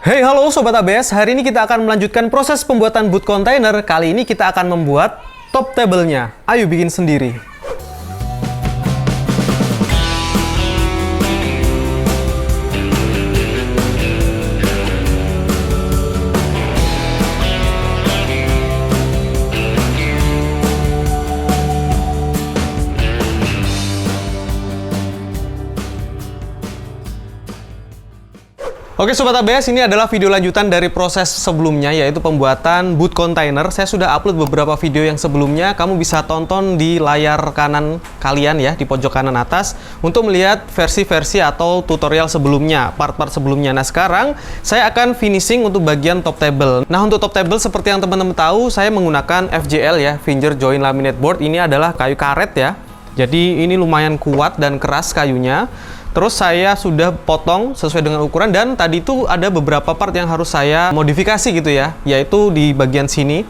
Hey, halo Sobat ABS. Hari ini kita akan melanjutkan proses pembuatan boot container. Kali ini kita akan membuat top table-nya. Ayo bikin sendiri. Oke Sobat ABS, ini adalah video lanjutan dari proses sebelumnya, yaitu pembuatan boot container. Saya sudah upload beberapa video yang sebelumnya, kamu bisa tonton di layar kanan kalian ya, di pojok kanan atas, untuk melihat versi-versi atau tutorial sebelumnya, part-part sebelumnya. Nah sekarang, saya akan finishing untuk bagian top table. Nah untuk top table, seperti yang teman-teman tahu, saya menggunakan FJL ya, Finger Joint Laminate Board. Ini adalah kayu karet ya, jadi ini lumayan kuat dan keras kayunya. Terus saya sudah potong sesuai dengan ukuran, dan tadi itu ada beberapa part yang harus saya modifikasi gitu ya, yaitu di bagian sini,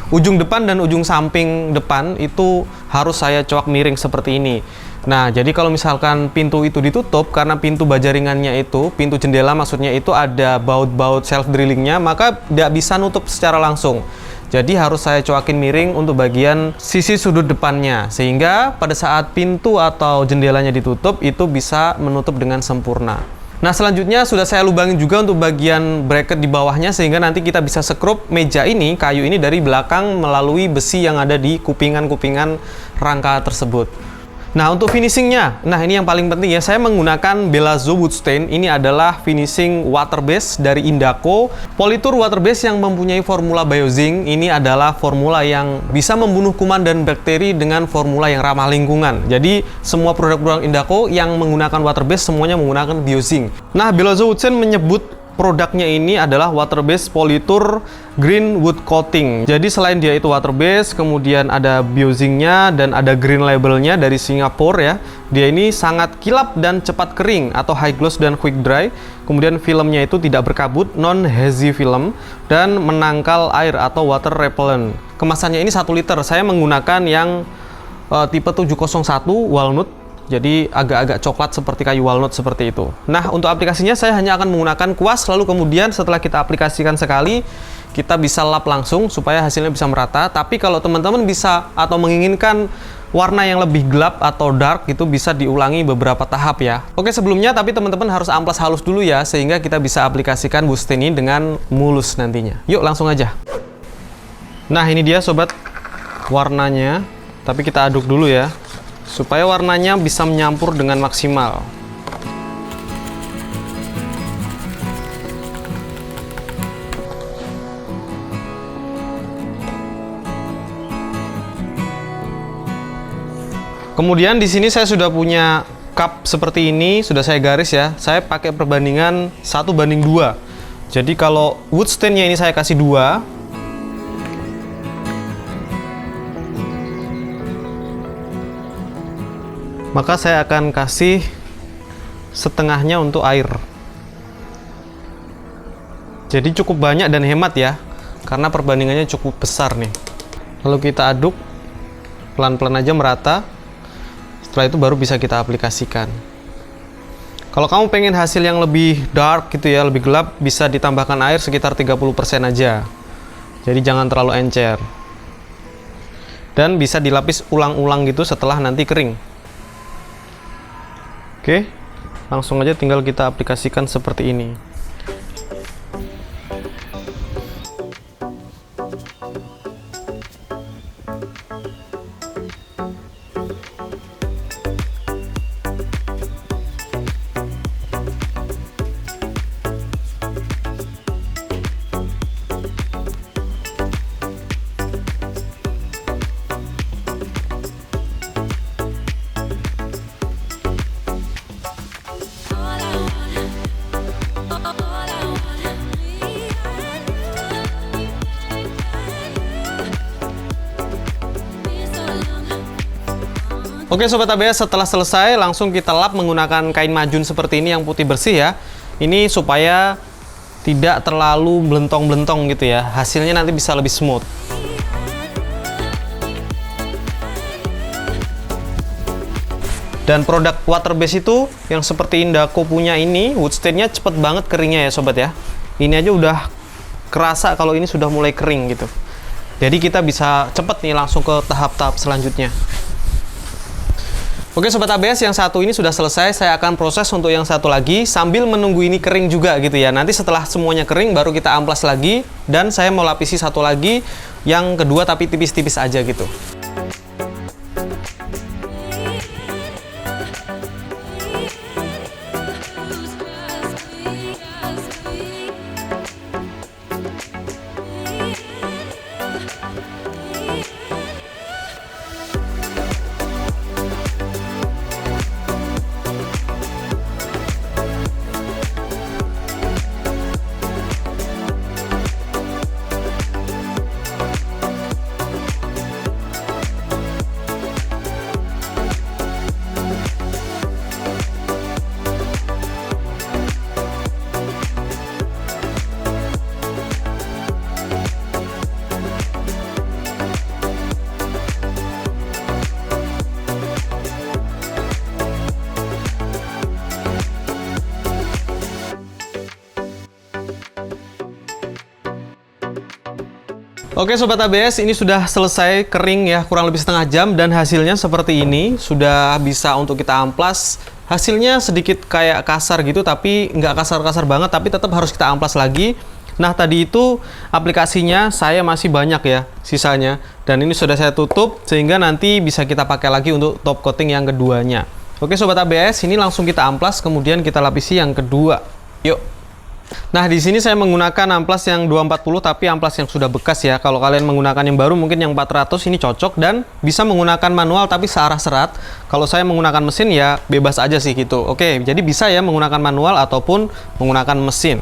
ujung depan dan ujung samping depan itu harus saya coak miring seperti ini. Nah, jadi kalau misalkan pintu itu ditutup, karena pintu baja ringannya itu, pintu jendela maksudnya itu ada baut-baut self drillingnya, maka tidak bisa nutup secara langsung. Jadi harus saya coakin miring untuk bagian sisi sudut depannya, sehingga pada saat pintu atau jendelanya ditutup itu bisa menutup dengan sempurna. Nah selanjutnya sudah saya lubangin juga untuk bagian bracket di bawahnya, sehingga nanti kita bisa sekrup meja ini, kayu ini dari belakang melalui besi yang ada di kupingan-kupingan rangka tersebut. Nah untuk finishingnya, nah ini yang paling penting ya, saya menggunakan Belazzo Wood Stain. Ini adalah finishing water base dari Indaco. Polytour water base yang mempunyai formula Biozinc. Ini adalah formula yang bisa membunuh kuman dan bakteri dengan formula yang ramah lingkungan. Jadi semua produk-produk Indaco yang menggunakan water base semuanya menggunakan Biozinc. Nah Belazzo Wood Stain menyebut produknya ini adalah water base Polytour green wood coating. Jadi selain dia itu water base, kemudian ada Biozinc-nya dan ada green labelnya dari Singapura ya. Dia ini sangat kilap dan cepat kering atau high gloss dan quick dry. Kemudian filmnya itu tidak berkabut, non hazy film, dan menangkal air atau water repellent. Kemasannya ini 1 liter. Saya menggunakan yang tipe 701 walnut. Jadi agak-agak coklat seperti kayu walnut seperti itu. Nah untuk aplikasinya saya hanya akan menggunakan kuas, lalu kemudian setelah kita aplikasikan sekali, kita bisa lap langsung supaya hasilnya bisa merata. Tapi kalau teman-teman bisa atau menginginkan warna yang lebih gelap atau dark, itu bisa diulangi beberapa tahap ya. Oke sebelumnya tapi teman-teman harus amplas halus dulu ya, sehingga kita bisa aplikasikan boot stain ini dengan mulus nantinya. Yuk langsung aja. Nah ini dia sobat warnanya, tapi kita aduk dulu ya, supaya warnanya bisa menyampur dengan maksimal. Kemudian di sini saya sudah punya cup seperti ini, sudah saya garis ya. Saya pakai perbandingan 1:2. Jadi kalau wood stain-nya ini saya kasih 2, maka saya akan kasih setengahnya untuk air. Jadi cukup banyak dan hemat ya, karena perbandingannya cukup besar nih. Lalu kita aduk pelan-pelan aja merata. Setelah itu baru bisa kita aplikasikan. Kalau kamu pengen hasil yang lebih dark gitu ya, lebih gelap, bisa ditambahkan air sekitar 30% aja. Jadi jangan terlalu encer. Dan bisa dilapis ulang-ulang gitu setelah nanti kering. Oke, langsung aja tinggal kita aplikasikan seperti ini. Oke Sobat ABS, setelah selesai langsung kita lap menggunakan kain majun seperti ini yang putih bersih ya. Ini supaya tidak terlalu belentong-belentong gitu ya. Hasilnya nanti bisa lebih smooth. Dan produk water base itu yang seperti Indaco punya ini, wood stain-nya cepet banget keringnya ya sobat ya. ini aja udah kerasa kalau ini sudah mulai kering gitu. Jadi kita bisa cepet nih langsung ke tahap-tahap selanjutnya. Oke Sobat ABS, yang satu ini sudah selesai. Saya akan proses untuk yang satu lagi sambil menunggu ini kering juga gitu ya. Nanti setelah semuanya kering baru kita amplas lagi. Dan saya mau lapisi satu lagi, yang kedua tapi tipis-tipis aja gitu. Oke Sobat ABS, ini sudah selesai kering ya, kurang lebih setengah jam, dan hasilnya seperti ini. Sudah bisa untuk kita amplas. Hasilnya sedikit kayak kasar gitu, tapi nggak kasar-kasar banget, tapi tetap harus kita amplas lagi. Nah tadi itu aplikasinya saya masih banyak ya sisanya, dan ini sudah saya tutup sehingga nanti bisa kita pakai lagi untuk top coating yang keduanya. Oke Sobat ABS, ini langsung kita amplas, kemudian kita lapisi yang kedua. Yuk. Nah, di sini saya menggunakan amplas yang 240 tapi amplas yang sudah bekas ya. Kalau kalian menggunakan yang baru mungkin yang 400 ini cocok, dan bisa menggunakan manual tapi searah serat. Kalau saya menggunakan mesin ya bebas aja sih gitu. Oke, jadi bisa ya menggunakan manual ataupun menggunakan mesin.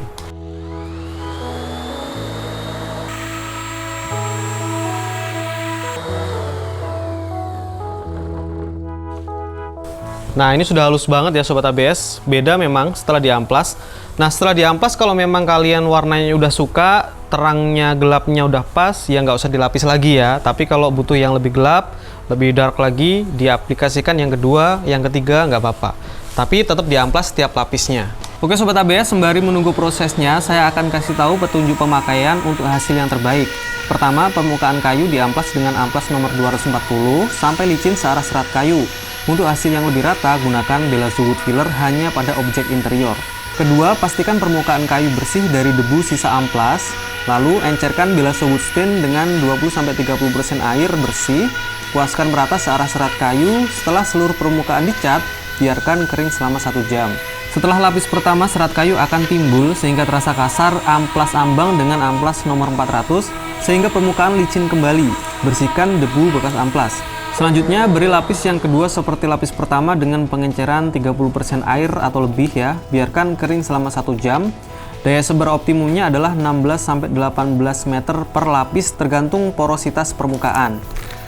Nah, ini sudah halus banget ya Sobat ABS. Beda memang setelah diamplas. Nah, setelah diamplas kalau memang kalian warnanya udah suka, terangnya gelapnya udah pas, ya nggak usah dilapis lagi ya. Tapi kalau butuh yang lebih gelap, lebih dark lagi, diaplikasikan yang kedua, yang ketiga nggak apa-apa. Tapi tetap diamplas setiap lapisnya. Oke Sobat ABS, sembari menunggu prosesnya, saya akan kasih tahu petunjuk pemakaian untuk hasil yang terbaik. Pertama, permukaan kayu diamplas dengan amplas nomor 240 sampai licin searah serat kayu. Untuk hasil yang lebih rata, gunakan Bellazo Wood Filler hanya pada objek interior. Kedua, pastikan permukaan kayu bersih dari debu sisa amplas. Lalu, encerkan Bellazo Wood Stain dengan 20-30% air bersih. Puaskan merata searah serat kayu. Setelah seluruh permukaan dicat, biarkan kering selama 1 jam. Setelah lapis pertama, serat kayu akan timbul sehingga terasa kasar. Amplas ambang dengan amplas nomor 400 sehingga permukaan licin kembali. Bersihkan debu bekas amplas. Selanjutnya, beri lapis yang kedua seperti lapis pertama dengan pengenceran 30% air atau lebih ya. Biarkan kering selama 1 jam. Daya sebar optimumnya adalah 16-18 meter per lapis tergantung porositas permukaan.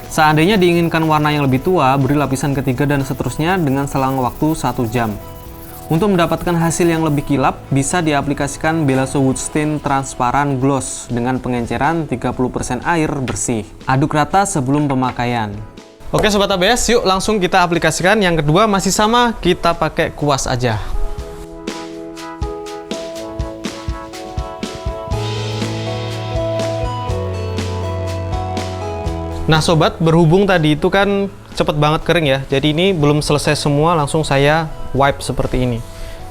Seandainya diinginkan warna yang lebih tua, beri lapisan ketiga dan seterusnya dengan selang waktu 1 jam. Untuk mendapatkan hasil yang lebih kilap, bisa diaplikasikan Bellazo Wood Stain Transparan Gloss dengan pengenceran 30% air bersih. Aduk rata sebelum pemakaian. Oke Sobat ABS, yuk langsung kita aplikasikan. Yang kedua masih sama, kita pakai kuas aja. Nah Sobat, berhubung tadi itu kan cepet banget kering ya, jadi ini belum selesai semua, langsung saya wipe seperti ini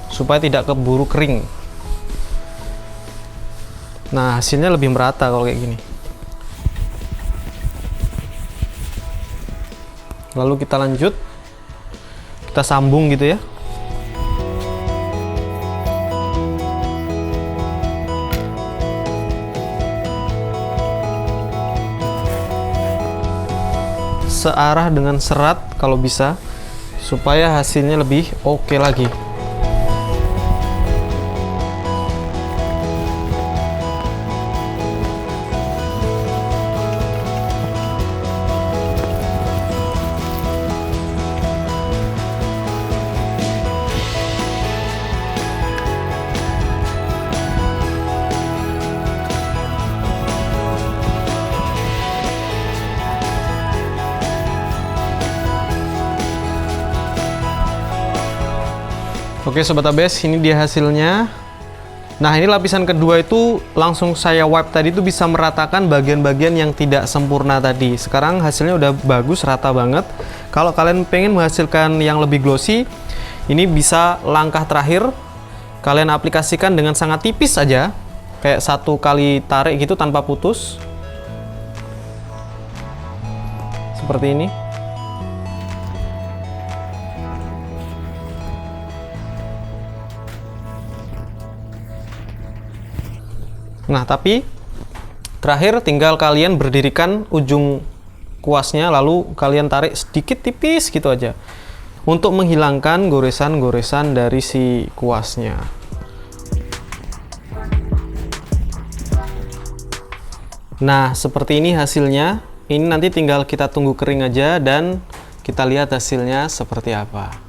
supaya tidak keburu kering. Nah hasilnya lebih merata kalau kayak gini. Lalu kita lanjut, kita sambung gitu ya. Searah dengan serat kalau bisa, supaya hasilnya lebih oke lagi. Oke Sobat ABS, ini dia hasilnya. Nah, ini lapisan kedua itu langsung saya wipe tadi itu bisa meratakan bagian-bagian yang tidak sempurna tadi. Sekarang hasilnya udah bagus, rata banget. Kalau kalian pengen menghasilkan yang lebih glossy, ini bisa langkah terakhir. Kalian aplikasikan dengan sangat tipis aja, kayak 1 kali tarik gitu tanpa putus. Seperti ini. Nah, tapi terakhir tinggal kalian berdirikan ujung kuasnya, lalu kalian tarik sedikit tipis gitu aja untuk menghilangkan goresan-goresan dari si kuasnya. Nah, seperti ini hasilnya. Ini nanti tinggal kita tunggu kering aja dan kita lihat hasilnya seperti apa.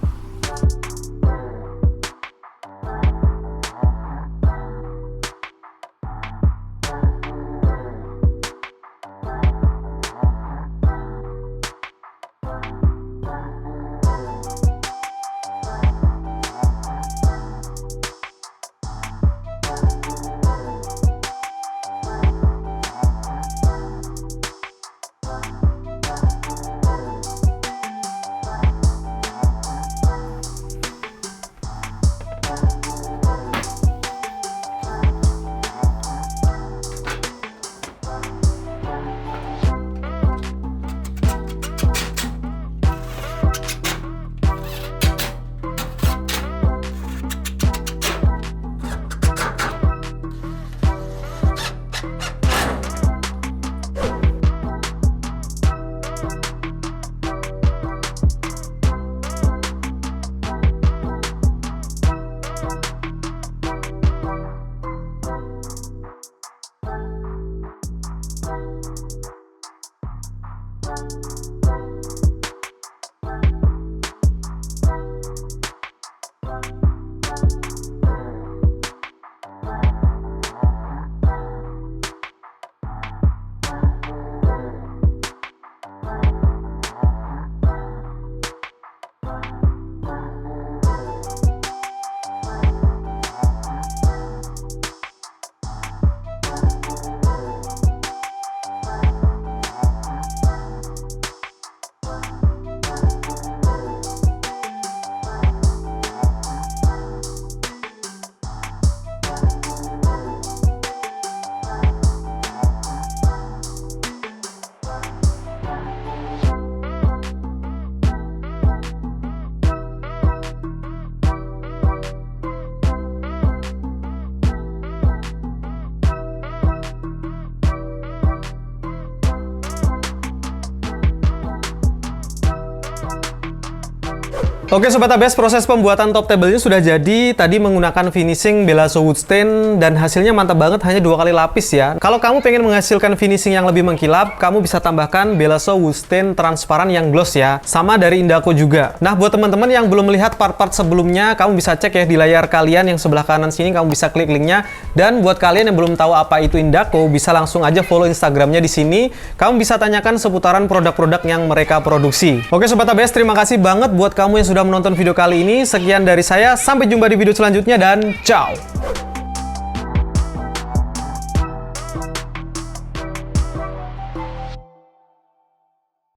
Oke Sobat ABS, proses pembuatan top table-nya sudah jadi. Tadi menggunakan finishing Bellaso Wood Stain dan hasilnya mantap banget, hanya 2 kali lapis ya. Kalau kamu pengen menghasilkan finishing yang lebih mengkilap, kamu bisa tambahkan Bellaso Wood Stain transparan yang gloss ya. Sama dari Indaco juga. Nah, buat teman-teman yang belum melihat part-part sebelumnya, kamu bisa cek ya di layar kalian yang sebelah kanan sini, kamu bisa klik linknya. Dan buat kalian yang belum tahu apa itu Indaco, bisa langsung aja follow Instagramnya di sini. Kamu bisa tanyakan seputaran produk-produk yang mereka produksi. Oke Sobat ABS, terima kasih banget buat kamu yang sudah menonton video kali ini. Sekian dari saya, sampai jumpa di video selanjutnya dan ciao!